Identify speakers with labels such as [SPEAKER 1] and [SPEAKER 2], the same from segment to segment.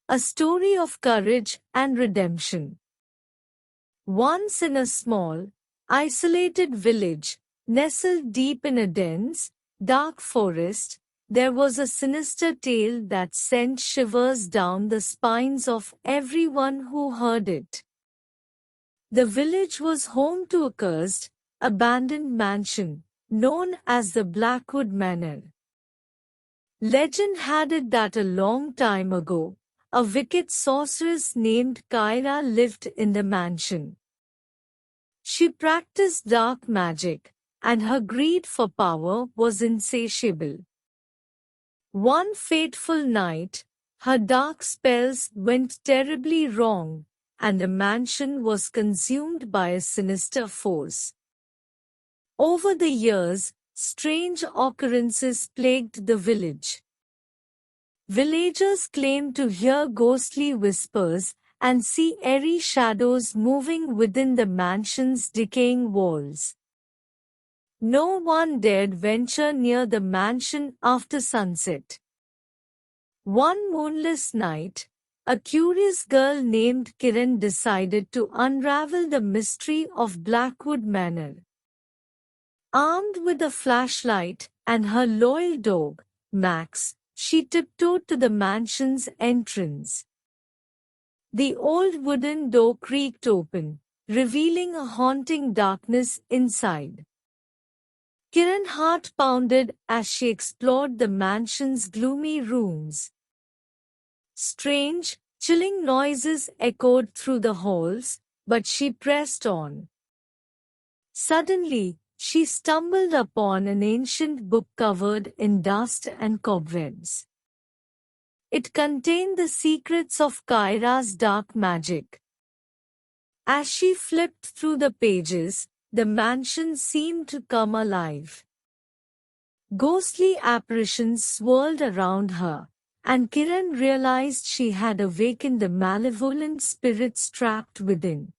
[SPEAKER 1] A story of courage and redemption. Once in a small, isolated village, nestled deep in a dense, dark forest, there was a sinister tale that sent shivers down the spines of everyone who heard it. The village was home to a cursed, abandoned mansion, known as the Blackwood Manor. Legend had it that a long time ago, a wicked sorceress named Kyra lived in the mansion. She practiced dark magic, and her greed for power was insatiable. One fateful night, her dark spells went terribly wrong, and the mansion was consumed by a sinister force. Over the years, strange occurrences plagued the village. Villagers claimed to hear ghostly whispers and see airy shadows moving within the mansion's decaying walls. No one dared venture near the mansion after sunset. One moonless night, a curious girl named Kiran decided to unravel the mystery of Blackwood Manor. Armed with a flashlight and her loyal dog, Max, she tiptoed to the mansion's entrance. The old wooden door creaked open, revealing a haunting darkness inside. Kiran's heart pounded as she explored the mansion's gloomy rooms. Strange, chilling noises echoed through the halls, but she pressed on. Suddenly, she stumbled upon an ancient book covered in dust and cobwebs. It contained the secrets of Kyra's dark magic. As she flipped through the pages, the mansion seemed to come alive. Ghostly apparitions swirled around her, and Kiran realized she had awakened the malevolent spirits trapped within.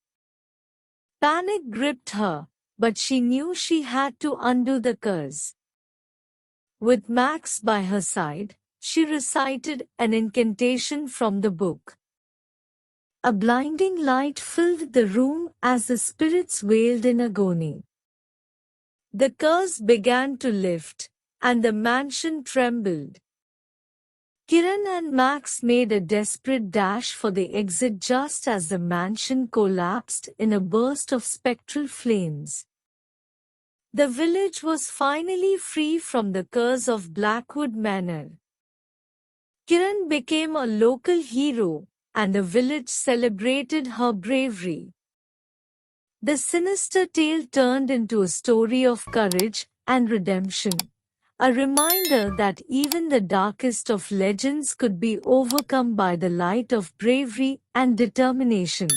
[SPEAKER 1] Panic gripped her, but she knew she had to undo the curse. With Max by her side, she recited an incantation from the book. A blinding light filled the room as the spirits wailed in agony. The curse began to lift, and the mansion trembled. Kiran and Max made a desperate dash for the exit just as the mansion collapsed in a burst of spectral flames. The village was finally free from the curse of Blackwood Manor. Kiran became a local hero, and the village celebrated her bravery. The sinister tale turned into a story of courage and redemption, a reminder that even the darkest of legends could be overcome by the light of bravery and determination.